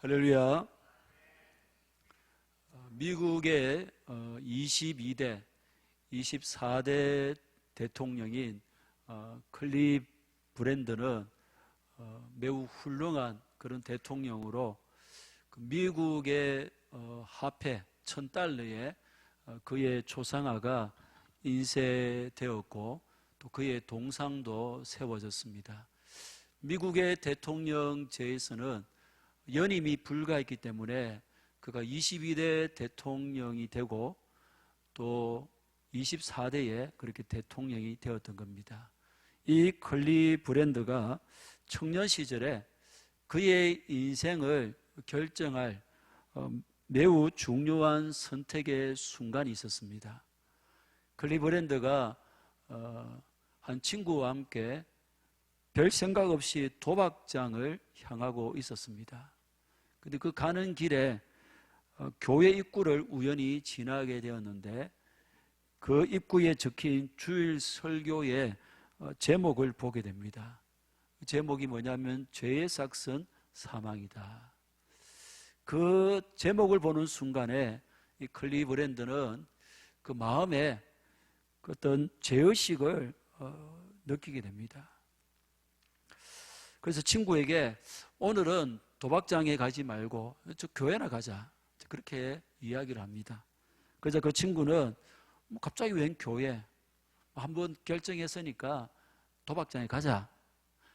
할렐루야. 미국의 22대, 24대 대통령인 클리브랜드는 매우 훌륭한 그런 대통령으로 미국의 화폐 $1000에 그의 초상화가 인쇄되었고 또 그의 동상도 세워졌습니다. 미국의 대통령제에서는 연임이 불가했기 때문에 그가 22대 대통령이 되고 또 24대에 그렇게 대통령이 되었던 겁니다. 이 클리브랜드가 청년 시절에 그의 인생을 결정할 매우 중요한 선택의 순간이 있었습니다. 클리브랜드가 한 친구와 함께 별 생각 없이 도박장을 향하고 있었습니다. 그런데 그 가는 길에 교회 입구를 우연히 지나게 되었는데 그 입구에 적힌 주일 설교의 제목을 보게 됩니다. 그 제목이 뭐냐면 죄의 삭은 사망이다. 그 제목을 보는 순간에 이 클리브랜드는 그 마음에 어떤 죄의식을 느끼게 됩니다. 그래서 친구에게 오늘은 도박장에 가지 말고 저 교회나 가자, 그렇게 이야기를 합니다. 그래서 그 친구는 갑자기 웬 교회, 한번 결정했으니까 도박장에 가자.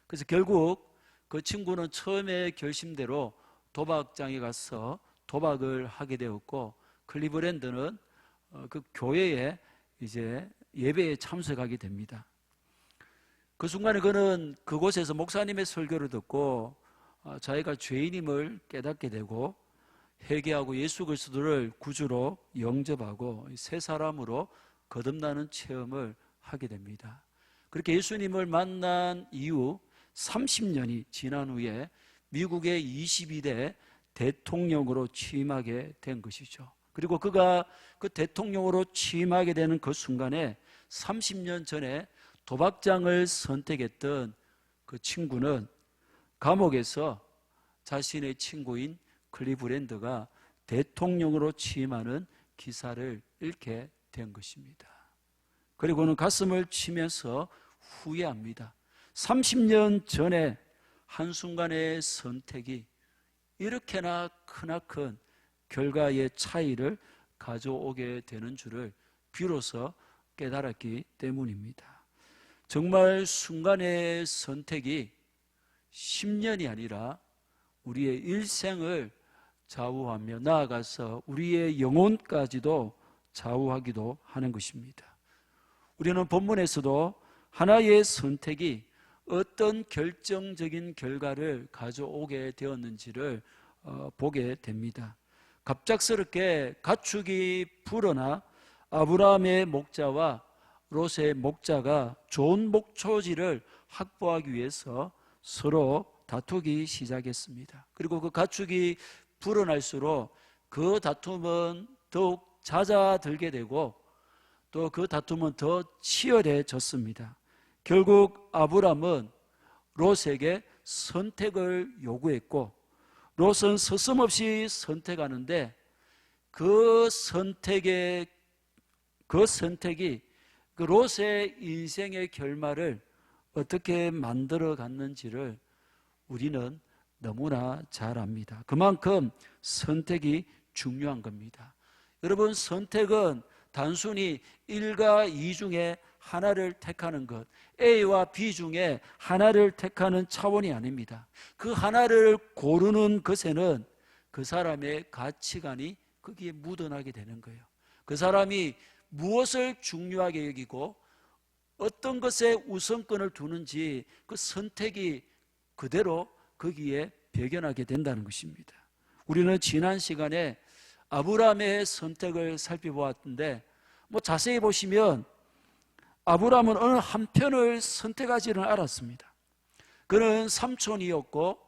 그래서 결국 그 친구는 처음에 결심대로 도박장에 가서 도박을 하게 되었고, 클리브랜드는 그 교회에 이제 예배에 참석하게 됩니다. 그 순간에 그는 그곳에서 목사님의 설교를 듣고 자기가 죄인임을 깨닫게 되고 회개하고 예수 그리스도를 구주로 영접하고 새 사람으로 거듭나는 체험을 하게 됩니다. 그렇게 예수님을 만난 이후 30년이 지난 후에 미국의 22대 대통령으로 취임하게 된 것이죠. 그리고 그가 그 대통령으로 취임하게 되는 그 순간에 30년 전에 도박장을 선택했던 그 친구는 감옥에서 자신의 친구인 클리브랜드가 대통령으로 취임하는 기사를 읽게 된 것입니다. 그리고는 가슴을 치면서 후회합니다. 30년 전에 한순간의 선택이 이렇게나 크나큰 결과의 차이를 가져오게 되는 줄을 비로소 깨달았기 때문입니다. 정말 순간의 선택이 10년이 아니라 우리의 일생을 좌우하며 나아가서 우리의 영혼까지도 좌우하기도 하는 것입니다. 우리는 본문에서도 하나의 선택이 어떤 결정적인 결과를 가져오게 되었는지를 보게 됩니다. 갑작스럽게 가축이 불어나 아브라함의 목자와 롯의 목자가 좋은 목초지를 확보하기 위해서 서로 다투기 시작했습니다. 그리고 그 가축이 불어날수록 그 다툼은 더욱 잦아들게 되고 또 그 다툼은 더 치열해졌습니다. 결국 아브람은 롯에게 선택을 요구했고 롯은 서슴없이 선택하는데 그 선택이 그 롯의 인생의 결말을 어떻게 만들어 갔는지를 우리는 너무나 잘 압니다. 그만큼 선택이 중요한 겁니다. 여러분, 선택은 단순히 1과 2 중에 하나를 택하는 것, A와 B 중에 하나를 택하는 차원이 아닙니다. 그 하나를 고르는 것에는 그 사람의 가치관이 거기에 묻어나게 되는 거예요. 그 사람이 무엇을 중요하게 여기고 어떤 것에 우선권을 두는지 그 선택이 그대로 거기에 배견하게 된다는 것입니다. 우리는 지난 시간에 아브라함의 선택을 살펴보았는데 자세히 보시면 아브라함은 어느 한편을 선택하지는 않았습니다. 그는 삼촌이었고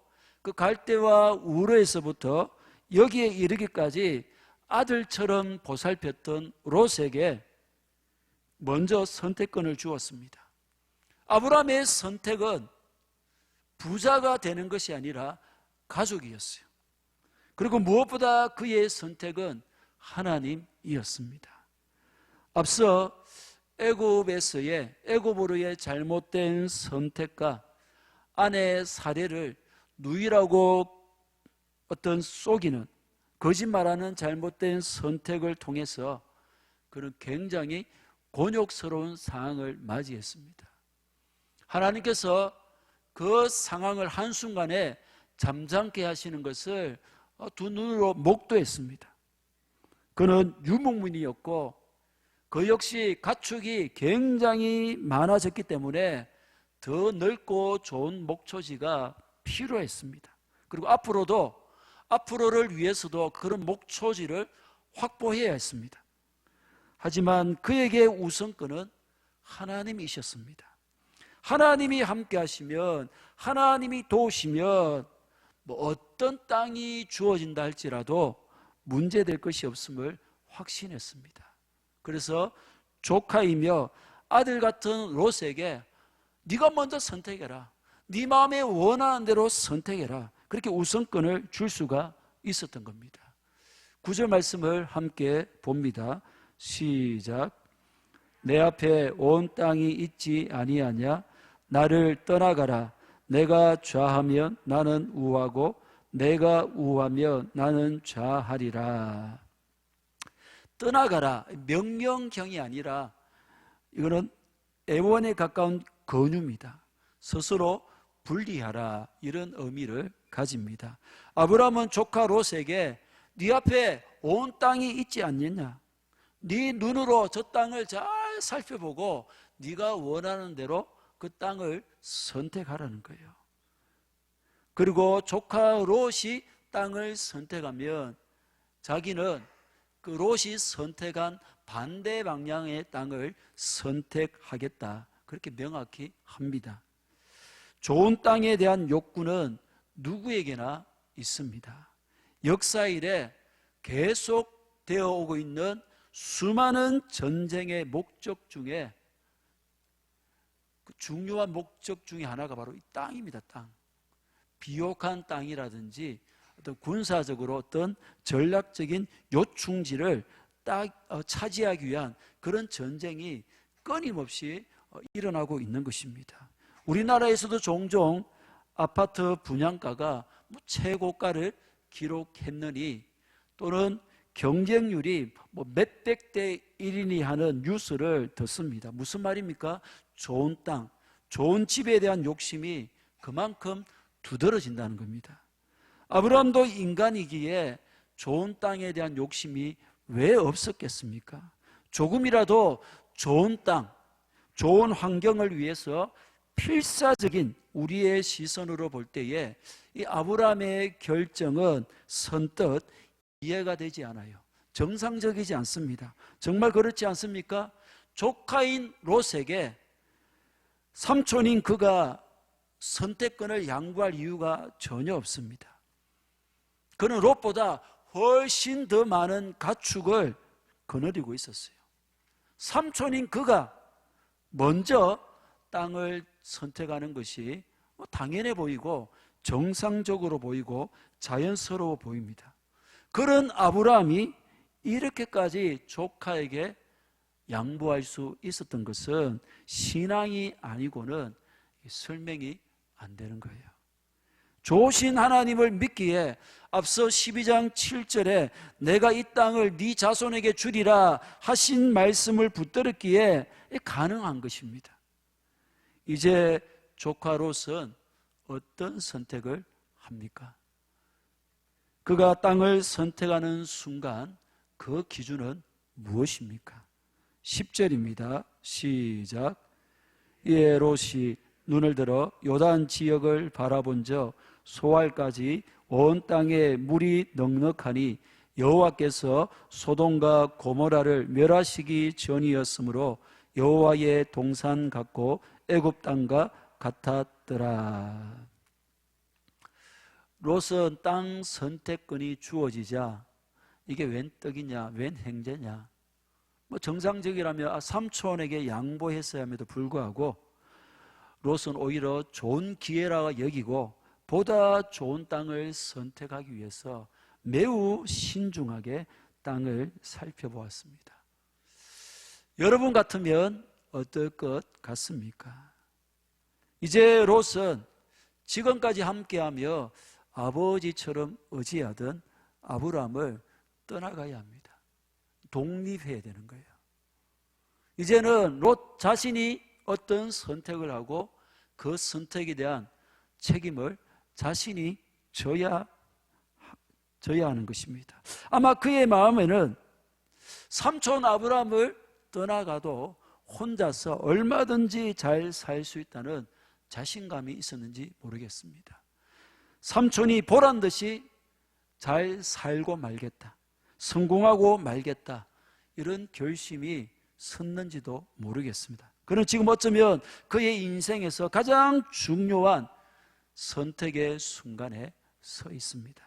그 갈대와 우르에서부터 여기에 이르기까지 아들처럼 보살폈던 롯에게 먼저 선택권을 주었습니다. 아브라함의 선택은 부자가 되는 것이 아니라 가족이었어요. 그리고 무엇보다 그의 선택은 하나님이었습니다. 앞서 애굽으로의 잘못된 선택과 아내의 사례를 누이라고 어떤 속이는, 거짓말하는 잘못된 선택을 통해서 그는 굉장히 곤욕스러운 상황을 맞이했습니다. 하나님께서 그 상황을 한순간에 잠잠케 하시는 것을 두 눈으로 목도했습니다. 그는 유목민이었고 그 역시 가축이 굉장히 많아졌기 때문에 더 넓고 좋은 목초지가 필요했습니다. 그리고 앞으로를 위해서도 그런 목초지를 확보해야 했습니다. 하지만 그에게 우선권은 하나님이셨습니다. 하나님이 함께 하시면, 하나님이 도우시면 어떤 땅이 주어진다 할지라도 문제될 것이 없음을 확신했습니다. 그래서 조카이며 아들 같은 롯에게 네가 먼저 선택해라, 네 마음에 원하는 대로 선택해라, 그렇게 우선권을 줄 수가 있었던 겁니다. 9절 말씀을 함께 봅니다. 시작. 내 앞에 온 땅이 있지 아니하냐? 나를 떠나가라. 내가 좌하면 나는 우하고 내가 우하면 나는 좌하리라. 떠나가라, 명령형이 아니라 이거는 애원에 가까운 권유입니다. 스스로 분리하라, 이런 의미를 가집니다. 아브라함은 조카 롯에게 네 앞에 온 땅이 있지 않느냐? 네 눈으로 저 땅을 잘 살펴보고 네가 원하는 대로 그 땅을 선택하라는 거예요. 그리고 조카 롯이 땅을 선택하면 자기는 그 롯이 선택한 반대 방향의 땅을 선택하겠다, 그렇게 명확히 합니다. 좋은 땅에 대한 욕구는 누구에게나 있습니다. 역사 이래 계속 되어 오고 있는 수많은 전쟁의 목적 중에 그 중요한 목적 중에 하나가 바로 이 땅입니다. 땅. 비옥한 땅이라든지 어떤 군사적으로 어떤 전략적인 요충지를 차지하기 위한 그런 전쟁이 끊임없이 일어나고 있는 것입니다. 우리나라에서도 종종 아파트 분양가가 최고가를 기록했느니, 또는 경쟁률이 몇백 대 1이니 하는 뉴스를 듣습니다. 무슨 말입니까? 좋은 땅, 좋은 집에 대한 욕심이 그만큼 두드러진다는 겁니다. 아브라함도 인간이기에 좋은 땅에 대한 욕심이 왜 없었겠습니까? 조금이라도 좋은 땅, 좋은 환경을 위해서 필사적인 우리의 시선으로 볼 때에 이 아브라함의 결정은 선뜻 이해가 되지 않아요. 정상적이지 않습니다. 정말 그렇지 않습니까? 조카인 롯에게 삼촌인 그가 선택권을 양보할 이유가 전혀 없습니다. 그는 롯보다 훨씬 더 많은 가축을 거느리고 있었어요. 삼촌인 그가 먼저 땅을 선택하는 것이 당연해 보이고 정상적으로 보이고 자연스러워 보입니다. 그런 아브라함이 이렇게까지 조카에게 양보할 수 있었던 것은 신앙이 아니고는 설명이 안 되는 거예요. 좋으신 하나님을 믿기에 앞서 12장 7절에 내가 이 땅을 네 자손에게 주리라 하신 말씀을 붙들었기에 가능한 것입니다. 이제 조카 롯은 어떤 선택을 합니까? 그가 땅을 선택하는 순간 그 기준은 무엇입니까? 10절입니다. 시작. 이에 롯이 눈을 들어 요단 지역을 바라본즉 소알까지 온 땅에 물이 넉넉하니 여호와께서 소돔과 고모라를 멸하시기 전이었으므로 여호와의 동산 같고 애굽 땅과 같았더라. 롯은 땅 선택권이 주어지자 이게 웬 떡이냐, 웬 행제냐, 정상적이라면 삼촌에게 양보했어야 함에도 불구하고 롯은 오히려 좋은 기회라 여기고 보다 좋은 땅을 선택하기 위해서 매우 신중하게 땅을 살펴보았습니다. 여러분 같으면 어떨 것 같습니까? 이제 롯은 지금까지 함께하며 아버지처럼 의지하던 아브라함을 떠나가야 합니다. 독립해야 되는 거예요. 이제는 롯 자신이 어떤 선택을 하고 그 선택에 대한 책임을 자신이 져야 하는 것입니다. 아마 그의 마음에는 삼촌 아브라함을 떠나가도 혼자서 얼마든지 잘 살 수 있다는 자신감이 있었는지 모르겠습니다. 삼촌이 보란 듯이 잘 살고 말겠다, 성공하고 말겠다, 이런 결심이 섰는지도 모르겠습니다. 그는 지금 어쩌면 그의 인생에서 가장 중요한 선택의 순간에 서 있습니다.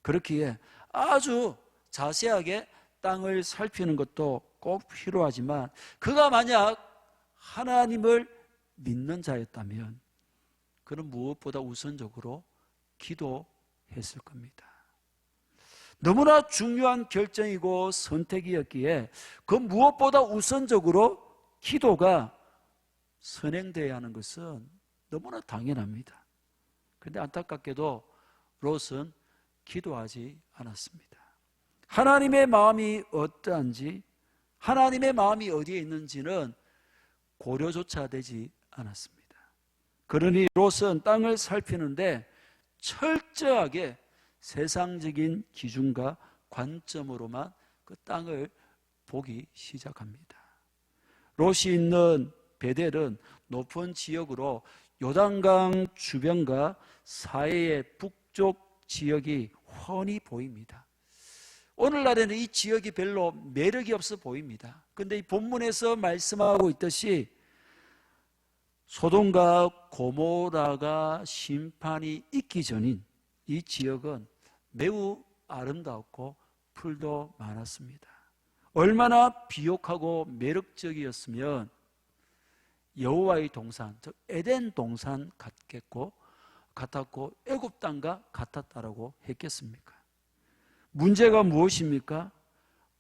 그렇기에 아주 자세하게 땅을 살피는 것도 꼭 필요하지만, 그가 만약 하나님을 믿는 자였다면 그는 무엇보다 우선적으로 기도했을 겁니다. 너무나 중요한 결정이고 선택이었기에 그 무엇보다 우선적으로 기도가 선행되어야 하는 것은 너무나 당연합니다. 그런데 안타깝게도 롯은 기도하지 않았습니다. 하나님의 마음이 어떠한지, 하나님의 마음이 어디에 있는지는 고려조차 되지 않았습니다. 그러니 롯은 땅을 살피는데 철저하게 세상적인 기준과 관점으로만 그 땅을 보기 시작합니다. 롯이 있는 베델은 높은 지역으로 요단강 주변과 사해의 북쪽 지역이 훤히 보입니다. 오늘날에는 이 지역이 별로 매력이 없어 보입니다. 그런데 이 본문에서 말씀하고 있듯이 소돔과 고모라가 심판이 있기 전인 이 지역은 매우 아름답고 풀도 많았습니다. 얼마나 비옥하고 매력적이었으면 여호와의 동산, 즉 에덴 동산 같았고 애굽 땅과 같았다라고 했겠습니까? 문제가 무엇입니까?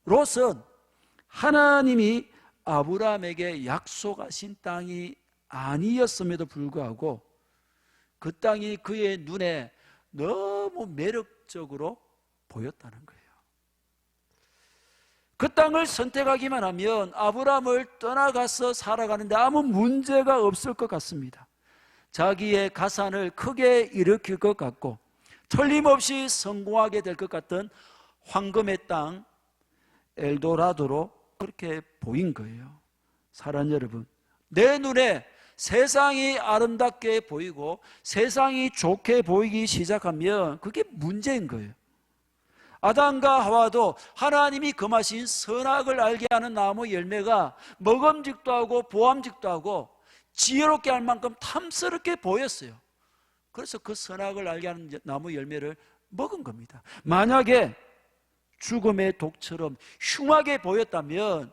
롯은 하나님이 아브라함에게 약속하신 땅이 아니었음에도 불구하고 그 땅이 그의 눈에 너무 매력적으로 보였다는 거예요. 그 땅을 선택하기만 하면 아브라함을 떠나가서 살아가는데 아무 문제가 없을 것 같습니다. 자기의 가산을 크게 일으킬 것 같고 틀림없이 성공하게 될 것 같은 황금의 땅 엘도라도로 그렇게 보인 거예요. 사랑 여러분, 내 눈에 세상이 아름답게 보이고 세상이 좋게 보이기 시작하면 그게 문제인 거예요. 아담과 하와도 하나님이 금하신 선악을 알게 하는 나무 열매가 먹음직도 하고 보암직도 하고 지혜롭게 할 만큼 탐스럽게 보였어요. 그래서 그 선악을 알게 하는 나무 열매를 먹은 겁니다. 만약에 죽음의 독처럼 흉하게 보였다면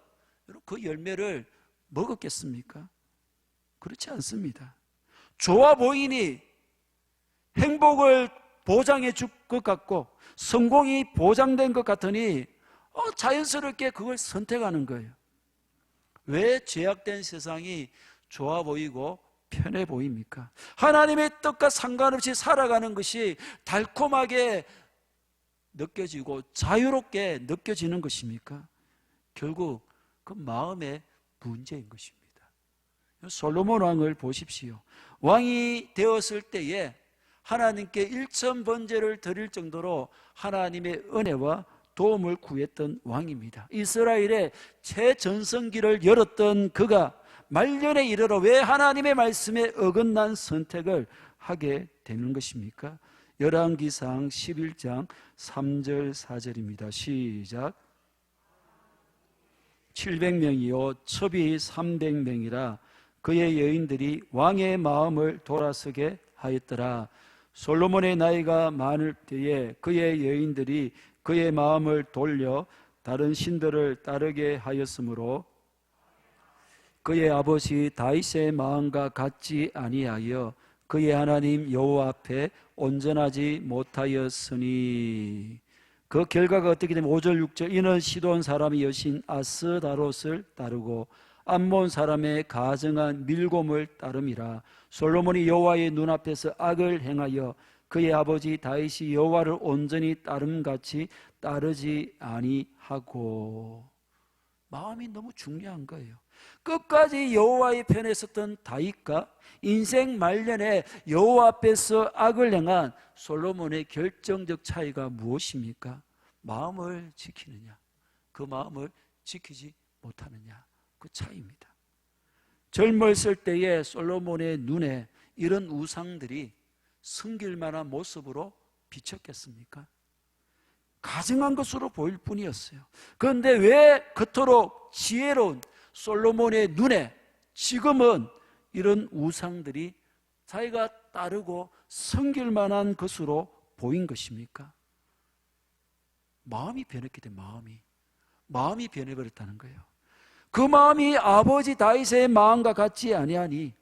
그 열매를 먹었겠습니까? 그렇지 않습니다. 좋아 보이니 행복을 보장해 줄 것 같고 성공이 보장된 것 같으니 자연스럽게 그걸 선택하는 거예요. 왜 죄악된 세상이 좋아 보이고 편해 보입니까? 하나님의 뜻과 상관없이 살아가는 것이 달콤하게 느껴지고 자유롭게 느껴지는 것입니까? 결국 그 마음의 문제인 것입니다. 솔로몬 왕을 보십시오. 왕이 되었을 때에 하나님께 일천번제를 드릴 정도로 하나님의 은혜와 도움을 구했던 왕입니다. 이스라엘의 최전성기를 열었던 그가 말년에 이르러 왜 하나님의 말씀에 어긋난 선택을 하게 되는 것입니까? 열왕기상 11장 3절 4절입니다. 시작. 700명이요 첩이 300명이라 그의 여인들이 왕의 마음을 돌아서게 하였더라. 솔로몬의 나이가 많을 때에 그의 여인들이 그의 마음을 돌려 다른 신들을 따르게 하였으므로 그의 아버지 다윗의 마음과 같지 아니하여 그의 하나님 여호와 앞에 온전하지 못하였으니. 그 결과가 어떻게 되면 5절 6절 이는 시돈 사람의 여신 아스다롯을 따르고 암몬 사람의 가증한 밀곰을 따름이라. 솔로몬이 여호와의 눈앞에서 악을 행하여 그의 아버지 다윗이 여호와를 온전히 따름같이 따르지 아니하고. 마음이 너무 중요한 거예요. 끝까지 여호와의 편에 섰던 다윗과 인생 말년에 여호와 앞에서 악을 행한 솔로몬의 결정적 차이가 무엇입니까? 마음을 지키느냐, 그 마음을 지키지 못하느냐, 그 차이입니다. 젊었을 때의 솔로몬의 눈에 이런 우상들이 섬길 만한 모습으로 비쳤겠습니까? 가증한 것으로 보일 뿐이었어요. 그런데 왜 그토록 지혜로운 솔로몬의 눈에 지금은 이런 우상들이 자기가 따르고 섬길 만한 것으로 보인 것입니까? 마음이 변했기 때문에 마음이 변해버렸다는 거예요. 그 마음이 아버지 다윗의 마음과 같지 아니하니,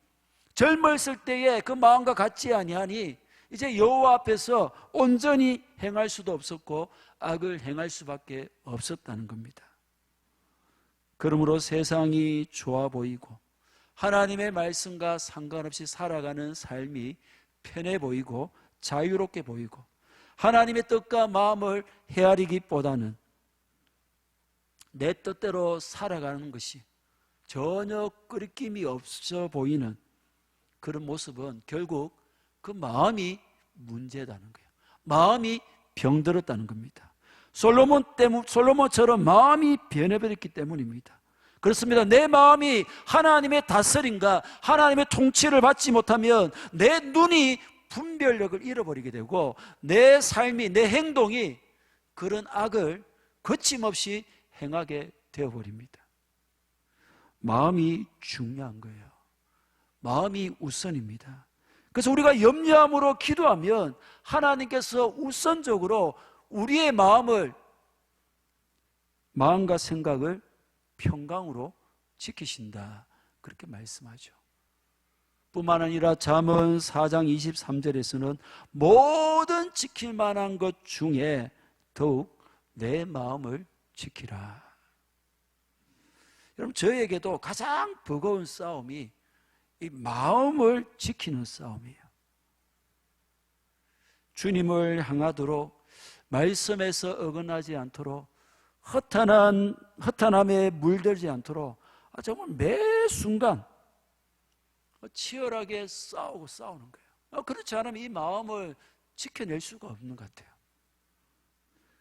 젊었을 때의 그 마음과 같지 아니하니 이제 여호와 앞에서 온전히 행할 수도 없었고 악을 행할 수밖에 없었다는 겁니다. 그러므로 세상이 좋아 보이고 하나님의 말씀과 상관없이 살아가는 삶이 편해 보이고 자유롭게 보이고 하나님의 뜻과 마음을 헤아리기보다는 내 뜻대로 살아가는 것이 전혀 끄리낌이 없어 보이는 그런 모습은 결국 그 마음이 문제다는 거예요. 마음이 병들었다는 겁니다. 솔로몬처럼 마음이 변해버렸기 때문입니다. 그렇습니다. 내 마음이 하나님의 다스림과 하나님의 통치를 받지 못하면 내 눈이 분별력을 잃어버리게 되고 내 삶이, 내 행동이 그런 악을 거침없이 행하게 되어버립니다. 마음이 중요한 거예요. 마음이 우선입니다. 그래서 우리가 염려함으로 기도하면 하나님께서 우선적으로 우리의 마음과 생각을 평강으로 지키신다, 그렇게 말씀하죠. 뿐만 아니라 잠언 4장 23절에서는 모든 지킬 만한 것 중에 더욱 내 마음을 지키라. 여러분, 저에게도 가장 버거운 싸움이 이 마음을 지키는 싸움이에요. 주님을 향하도록 말씀에서 어긋나지 않도록 허탄함에 물들지 않도록 정말 매 순간 치열하게 싸우는 거예요. 그렇지 않으면 이 마음을 지켜낼 수가 없는 것 같아요.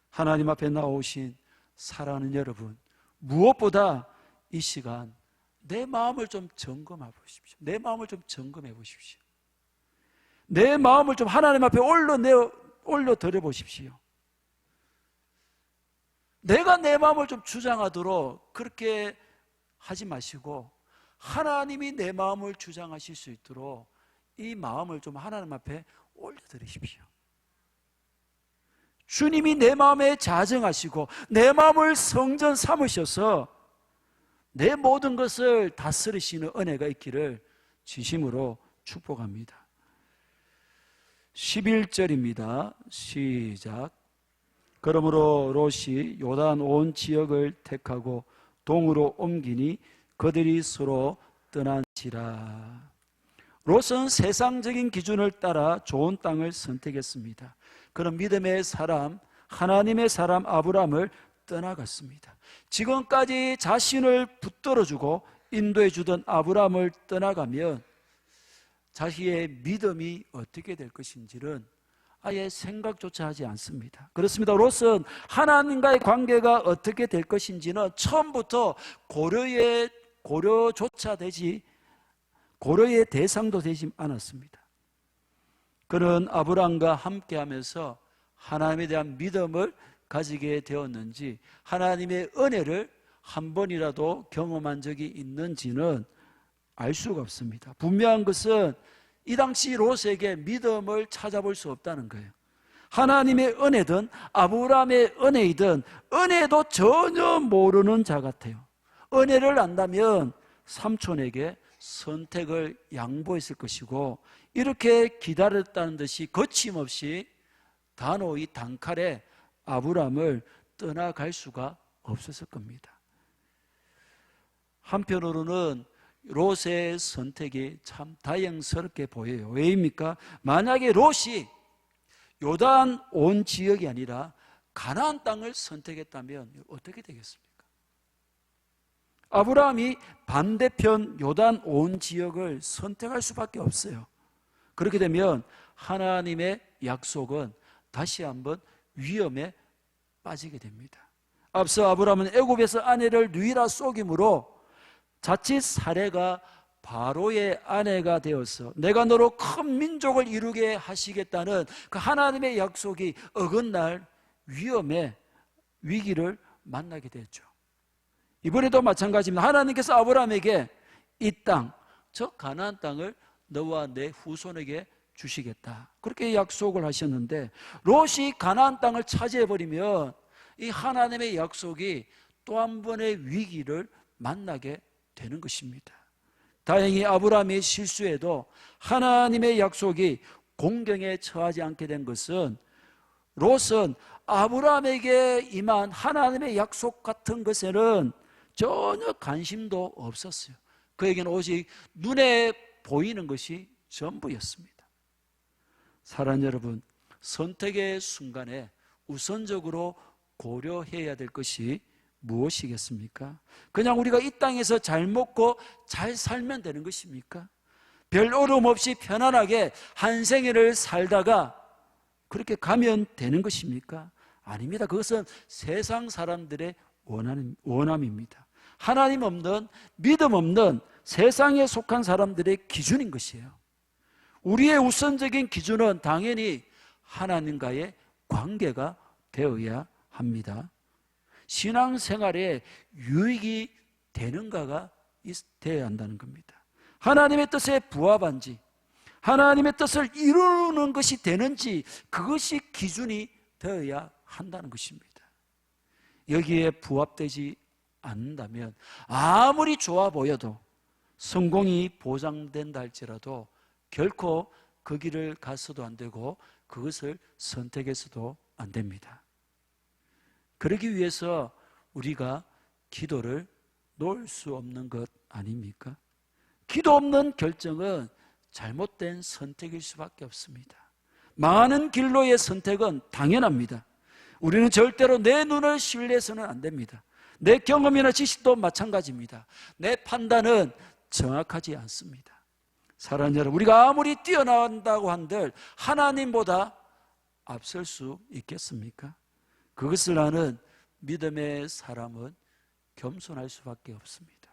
하나님 앞에 나오신 사랑하는 여러분, 무엇보다 이 시간 내 마음을 좀 점검해 보십시오. 내 마음을 좀 점검해 보십시오. 내 마음을 좀 하나님 앞에 올려드려 보십시오. 내가 내 마음을 좀 주장하도록 그렇게 하지 마시고 하나님이 내 마음을 주장하실 수 있도록 이 마음을 좀 하나님 앞에 올려드리십시오. 주님이 내 마음에 자정하시고 내 마음을 성전 삼으셔서 내 모든 것을 다스리시는 은혜가 있기를 진심으로 축복합니다. 11절입니다. 시작. 그러므로 롯이 요단 온 지역을 택하고 동으로 옮기니 그들이 서로 떠난지라. 롯은 세상적인 기준을 따라 좋은 땅을 선택했습니다. 그런 믿음의 사람, 하나님의 사람 아브라함을 떠나갔습니다. 지금까지 자신을 붙들어주고 인도해주던 아브라함을 떠나가면 자신의 믿음이 어떻게 될 것인지는 아예 생각조차 하지 않습니다. 그렇습니다. 롯은 하나님과의 관계가 어떻게 될 것인지는 처음부터 고려의 대상도 되지 않았습니다. 그는 아브라함과 함께하면서 하나님에 대한 믿음을 가지게 되었는지 하나님의 은혜를 한 번이라도 경험한 적이 있는지는 알 수가 없습니다. 분명한 것은 이 당시 롯에게 믿음을 찾아볼 수 없다는 거예요. 하나님의 은혜든 아브라함의 은혜이든 은혜도 전혀 모르는 자 같아요. 은혜를 안다면 삼촌에게 선택을 양보했을 것이고 이렇게 기다렸다는 듯이 거침없이 단호히 단칼에 아브라함을 떠나갈 수가 없었을 겁니다. 한편으로는 롯의 선택이 참 다행스럽게 보여요. 왜입니까? 만약에 롯이 요단 온 지역이 아니라 가나안 땅을 선택했다면 어떻게 되겠습니까? 아브라함이 반대편 요단 온 지역을 선택할 수밖에 없어요. 그렇게 되면 하나님의 약속은 다시 한번 위험에 빠지게 됩니다. 앞서 아브라함은 애굽에서 아내를 누이라 속임으로 자칫 사례가 바로의 아내가 되어서 내가 너로 큰 민족을 이루게 하시겠다는 그 하나님의 약속이 어긋날 위기를 만나게 됐죠. 이번에도 마찬가지입니다. 하나님께서 아브라함에게 이 땅, 저 가나안 땅을 너와 내 후손에게 주시겠다, 그렇게 약속을 하셨는데 롯이 가나안 땅을 차지해버리면 이 하나님의 약속이 또 한 번의 위기를 만나게 되는 것입니다. 다행히 아브라함이 실수해도 하나님의 약속이 공경에 처하지 않게 된 것은 롯은 아브라함에게 임한 하나님의 약속 같은 것에는 전혀 관심도 없었어요. 그에게는 오직 눈에 보이는 것이 전부였습니다. 사랑하는 여러분, 선택의 순간에 우선적으로 고려해야 될 것이 무엇이겠습니까? 그냥 우리가 이 땅에서 잘 먹고 잘 살면 되는 것입니까? 별 어려움 없이 편안하게 한 생애를 살다가 그렇게 가면 되는 것입니까? 아닙니다. 그것은 세상 사람들의 원함입니다. 하나님 없는, 믿음 없는 세상에 속한 사람들의 기준인 것이에요. 우리의 우선적인 기준은 당연히 하나님과의 관계가 되어야 합니다. 신앙생활에 유익이 되는가가 되어야 한다는 겁니다. 하나님의 뜻에 부합한지, 하나님의 뜻을 이루는 것이 되는지, 그것이 기준이 되어야 한다는 것입니다. 여기에 부합되지 않는다면 아무리 좋아 보여도, 성공이 보장된다 할지라도 결코 그 길을 가서도 안 되고 그것을 선택해서도 안 됩니다. 그러기 위해서 우리가 기도를 놓을 수 없는 것 아닙니까? 기도 없는 결정은 잘못된 선택일 수밖에 없습니다. 망하는 길로의 선택은 당연합니다. 우리는 절대로 내 눈을 신뢰해서는 안 됩니다. 내 경험이나 지식도 마찬가지입니다. 내 판단은 정확하지 않습니다. 사랑하는 여러분, 우리가 아무리 뛰어난다고 한들 하나님보다 앞설 수 있겠습니까? 그것을 아는 믿음의 사람은 겸손할 수밖에 없습니다.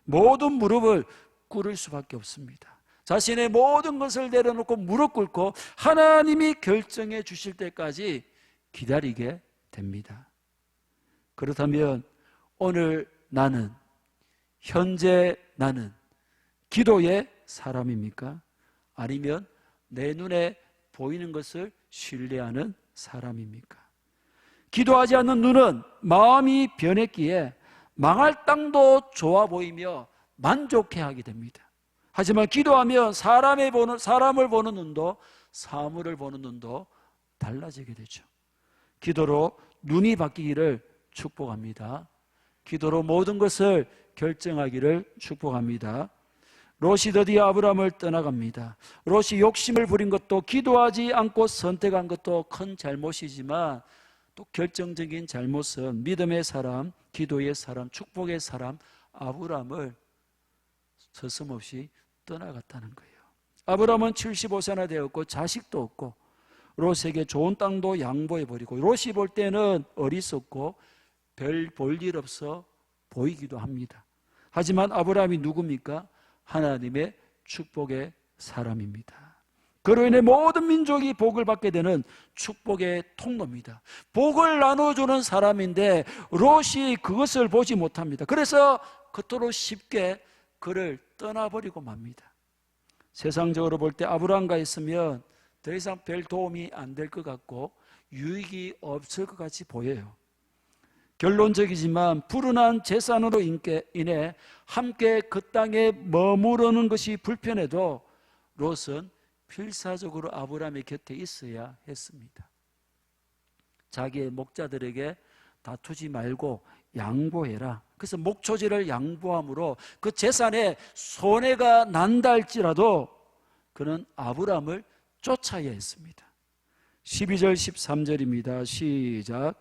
모든 무릎을 꿇을 수밖에 없습니다. 자신의 모든 것을 내려놓고 무릎 꿇고 하나님이 결정해 주실 때까지 기다리게 됩니다. 그렇다면 오늘 나는, 현재 나는 기도의 사람입니까? 아니면 내 눈에 보이는 것을 신뢰하는 사람입니까? 기도하지 않는 눈은 마음이 변했기에 망할 땅도 좋아 보이며 만족해하게 됩니다. 하지만 기도하면 사람을 보는 눈도, 사물을 보는 눈도 달라지게 되죠. 기도로 눈이 바뀌기를 축복합니다. 기도로 모든 것을 결정하기를 축복합니다. 롯이 드디어 아브라함을 떠나갑니다. 롯이 욕심을 부린 것도, 기도하지 않고 선택한 것도 큰 잘못이지만 또 결정적인 잘못은 믿음의 사람, 기도의 사람, 축복의 사람 아브라함을 서슴없이 떠나갔다는 거예요. 아브라함은 75세나 되었고 자식도 없고 롯에게 좋은 땅도 양보해버리고, 롯이 볼 때는 어리석고 별 볼 일 없어 보이기도 합니다. 하지만 아브라함이 누굽니까? 하나님의 축복의 사람입니다. 그로 인해 모든 민족이 복을 받게 되는 축복의 통로입니다. 복을 나눠주는 사람인데 롯이 그것을 보지 못합니다. 그래서 그토록 쉽게 그를 떠나버리고 맙니다. 세상적으로 볼 때 아브라함과 있으면 더 이상 별 도움이 안 될 것 같고 유익이 없을 것 같이 보여요. 결론적이지만 불운한 재산으로 인해 함께 그 땅에 머무르는 것이 불편해도 롯은 필사적으로 아브라함의 곁에 있어야 했습니다. 자기의 목자들에게 다투지 말고 양보해라. 그래서 목초지를 양보함으로 그 재산에 손해가 난다 할지라도 그는 아브람을 쫓아야 했습니다. 12절 13절입니다. 시작.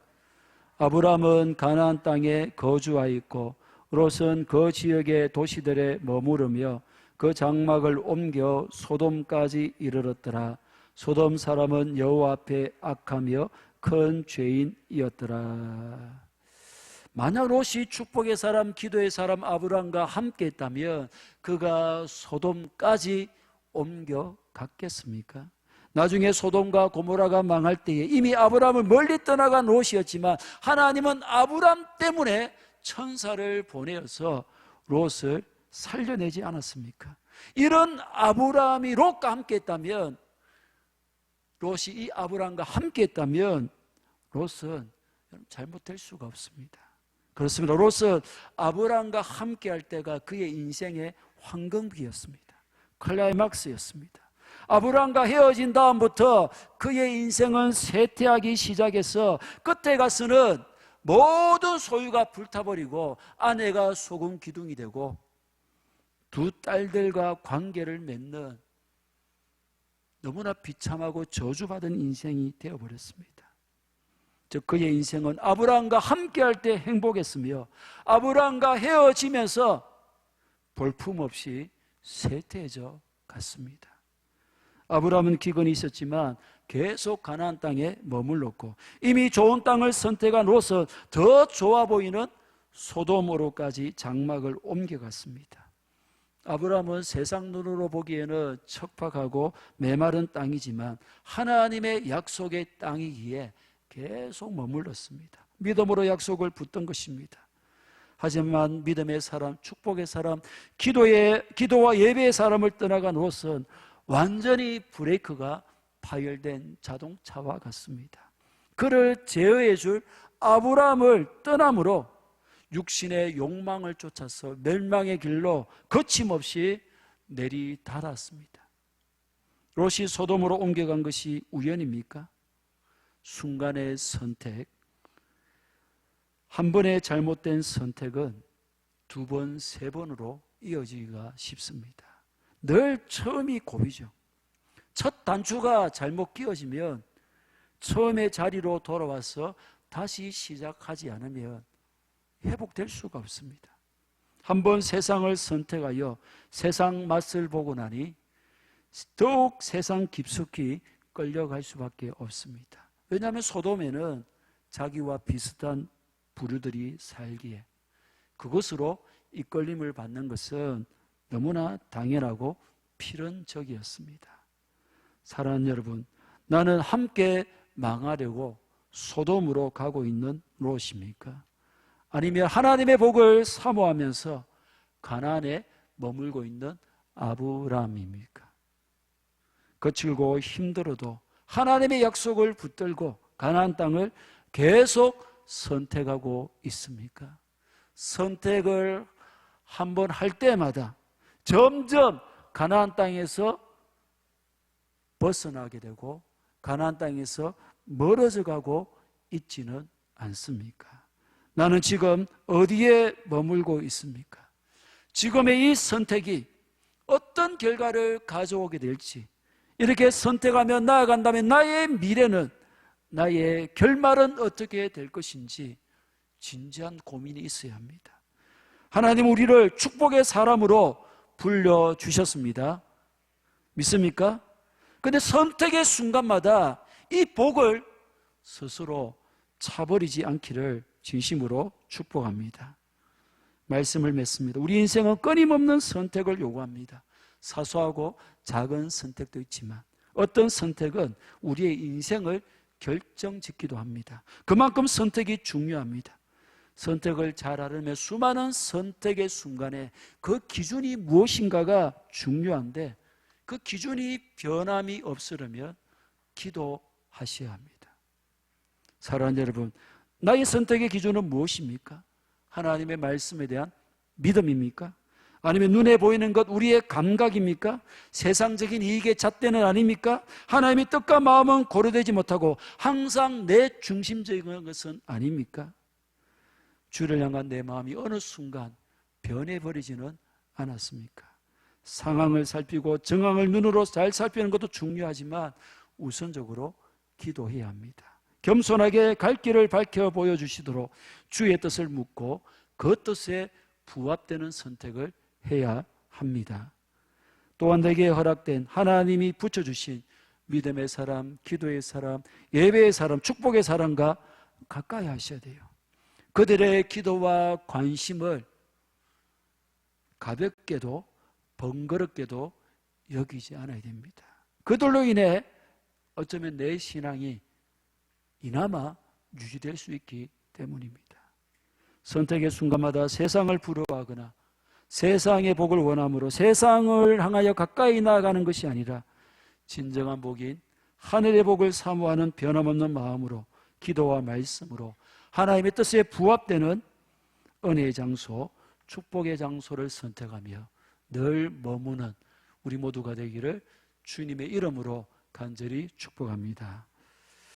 아브람은 가나안 땅에 거주하였고 롯은 그 지역의 도시들에 머무르며 그 장막을 옮겨 소돔까지 이르렀더라. 소돔 사람은 여호와 앞에 악하며 큰 죄인이었더라. 만약 롯이 축복의 사람, 기도의 사람 아브람과 함께 했다면 그가 소돔까지 옮겨갔겠습니까? 나중에 소돔과 고모라가 망할 때에 이미 아브람을 멀리 떠나간 롯이었지만 하나님은 아브람 때문에 천사를 보내어서 롯을 살려내지 않았습니까? 이런 아브람이 롯과 함께 했다면, 롯이 이 아브람과 함께 했다면 롯은 잘못될 수가 없습니다. 그렇습니다. 롯은 아브람과 함께 할 때가 그의 인생의 황금기였습니다. 클라이막스였습니다. 아브람과 헤어진 다음부터 그의 인생은 쇠퇴하기 시작해서 끝에 가서는 모든 소유가 불타버리고 아내가 소금 기둥이 되고 두 딸들과 관계를 맺는 너무나 비참하고 저주받은 인생이 되어버렸습니다. 즉 그의 인생은 아브람과 함께할 때 행복했으며 아브람과 헤어지면서 볼품없이 쇠퇴해져 갔습니다. 아브람은 기근이 있었지만 계속 가나안 땅에 머물렀고 이미 좋은 땅을 선택한 롯은 더 좋아 보이는 소돔으로까지 장막을 옮겨갔습니다. 아브람은 세상 눈으로 보기에는 척박하고 메마른 땅이지만 하나님의 약속의 땅이기에 계속 머물렀습니다. 믿음으로 약속을 붙든 것입니다. 하지만 믿음의 사람, 축복의 사람, 기도와 예배의 사람을 떠나간 롯은 완전히 브레이크가 파열된 자동차와 같습니다. 그를 제어해 줄 아브람을 떠남으로 육신의 욕망을 쫓아서 멸망의 길로 거침없이 내리달았습니다. 롯이 소돔으로 옮겨간 것이 우연입니까? 순간의 선택, 한 번의 잘못된 선택은 두 번, 세 번으로 이어지기가 쉽습니다. 늘 처음이 고비죠. 첫 단추가 잘못 끼워지면 처음의 자리로 돌아와서 다시 시작하지 않으면 회복될 수가 없습니다. 한번 세상을 선택하여 세상 맛을 보고 나니 더욱 세상 깊숙이 끌려갈 수밖에 없습니다. 왜냐하면 소돔에는 자기와 비슷한 부류들이 살기에 그것으로 이끌림을 받는 것은 너무나 당연하고 필연적이었습니다. 사랑하는 여러분, 나는 함께 망하려고 소돔으로 가고 있는 롯입니까? 아니면 하나님의 복을 사모하면서 가나안에 머물고 있는 아브람입니까? 거칠고 힘들어도 하나님의 약속을 붙들고 가나안 땅을 계속 선택하고 있습니까? 선택을 한번 할 때마다 점점 가나안 땅에서 벗어나게 되고 가나안 땅에서 멀어져 가고 있지는 않습니까? 나는 지금 어디에 머물고 있습니까? 지금의 이 선택이 어떤 결과를 가져오게 될지, 이렇게 선택하며 나아간다면 나의 미래는, 나의 결말은 어떻게 될 것인지 진지한 고민이 있어야 합니다. 하나님 우리를 축복의 사람으로 불러주셨습니다. 믿습니까? 그런데 선택의 순간마다 이 복을 스스로 차버리지 않기를 진심으로 축복합니다. 말씀을 맺습니다. 우리 인생은 끊임없는 선택을 요구합니다. 사소하고 작은 선택도 있지만 어떤 선택은 우리의 인생을 결정짓기도 합니다. 그만큼 선택이 중요합니다. 선택을 잘 하려면 수많은 선택의 순간에 그 기준이 무엇인가가 중요한데 그 기준이 변함이 없으려면 기도하셔야 합니다. 사랑하는 여러분, 나의 선택의 기준은 무엇입니까? 하나님의 말씀에 대한 믿음입니까? 아니면 눈에 보이는 것 우리의 감각입니까? 세상적인 이익의 잣대는 아닙니까? 하나님의 뜻과 마음은 고려되지 못하고 항상 내 중심적인 것은 아닙니까? 주를 향한 내 마음이 어느 순간 변해버리지는 않았습니까? 상황을 살피고 정황을 눈으로 잘 살피는 것도 중요하지만 우선적으로 기도해야 합니다. 겸손하게 갈 길을 밝혀 보여주시도록 주의 뜻을 묻고 그 뜻에 부합되는 선택을 해야 합니다. 또한 내게 허락된 하나님이 붙여주신 믿음의 사람, 기도의 사람, 예배의 사람, 축복의 사람과 가까이 하셔야 돼요. 그들의 기도와 관심을 가볍게도 번거롭게도 여기지 않아야 됩니다. 그들로 인해 어쩌면 내 신앙이 이나마 유지될 수 있기 때문입니다. 선택의 순간마다 세상을 부러워하거나 세상의 복을 원함으로 세상을 향하여 가까이 나아가는 것이 아니라 진정한 복인 하늘의 복을 사모하는 변함없는 마음으로 기도와 말씀으로 하나님의 뜻에 부합되는 은혜의 장소, 축복의 장소를 선택하며 늘 머무는 우리 모두가 되기를 주님의 이름으로 간절히 축복합니다.